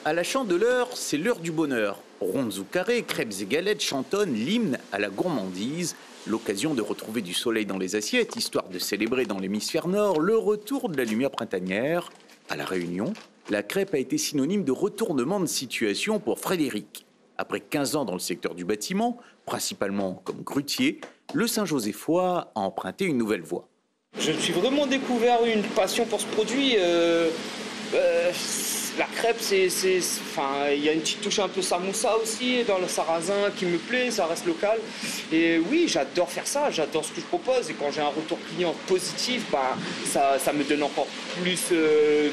À la Chandeleur, c'est l'heure du bonheur. Rondes ou carrés, crêpes et galettes chantonnent l'hymne à la gourmandise. L'occasion de retrouver du soleil dans les assiettes, histoire de célébrer dans l'hémisphère nord le retour de la lumière printanière. À La Réunion, la crêpe a été synonyme de retournement de situation pour Frédéric. Après 15 ans dans le secteur du bâtiment, principalement comme grutier, le Saint-Josephois a emprunté une nouvelle voie. Je me suis vraiment découvert une passion pour ce produit. La crêpe, il y a une petite touche un peu samoussa aussi dans le sarrasin qui me plaît, ça reste local. Et oui, j'adore faire ça, j'adore ce que je propose. Et quand j'ai un retour client positif, ça me donne encore plus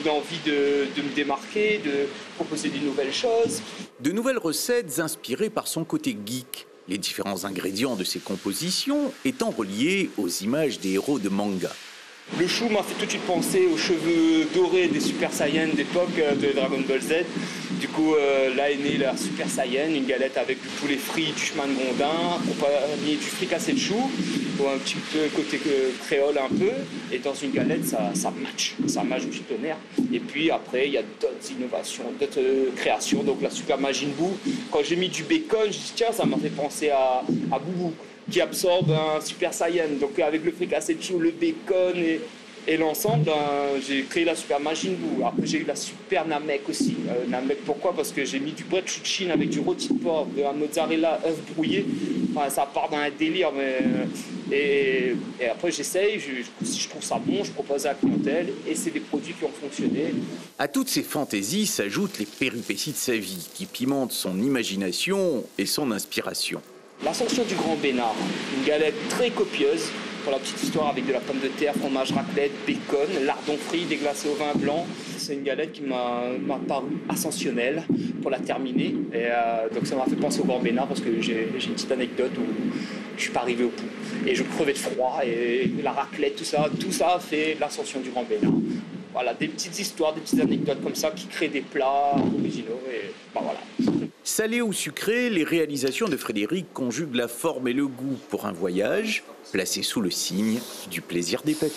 d'envie de me démarquer, de proposer des nouvelles choses. De nouvelles recettes inspirées par son côté geek. Les différents ingrédients de ses compositions étant reliés aux images des héros de manga. Le chou m'a fait tout de suite penser aux cheveux dorés des Super Saiyans d'époque de Dragon Ball Z. Du coup, là est née la Super Saiyan, une galette avec du poulet frit, du chemin de gondin, accompagné du fricassé de chou, pour un petit peu côté créole un peu. Et dans une galette, ça match du tonnerre. Et puis après, il y a d'autres innovations, d'autres créations. Donc la Super Majin Buu, quand j'ai mis du bacon, je dis tiens, ça m'a fait penser à Boubou, qui absorbe un Super Saiyan. Donc avec le fricassé de chou, le bacon et l'ensemble, j'ai créé la Super Majin Buu. Après j'ai eu la Super Namek aussi. Namek pourquoi? Parce que j'ai mis du brie de chou de Chine avec du rôti de porc, un mozzarella, œuf brouillé. Enfin, ça part dans un délire. Et après j'essaye, si je trouve ça bon, je propose à la clientèle et c'est des produits qui ont fonctionné. À toutes ces fantaisies s'ajoutent les péripéties de sa vie qui pimentent son imagination et son inspiration. L'Ascension du Grand Bénard, une galette très copieuse, pour la petite histoire, avec de la pomme de terre, fromage raclette, bacon, lardon frit déglacé au vin blanc. C'est une galette qui m'a paru ascensionnelle pour la terminer. Et donc ça m'a fait penser au Grand Bénard parce que j'ai une petite anecdote où je suis pas arrivé au bout. Et je crevais de froid et la raclette, tout ça fait l'Ascension du Grand Bénard. Voilà, des petites histoires, des petites anecdotes comme ça qui créent des plats originaux et voilà. Salé ou sucré, les réalisations de Frédéric conjuguent la forme et le goût pour un voyage placé sous le signe du plaisir des papilles.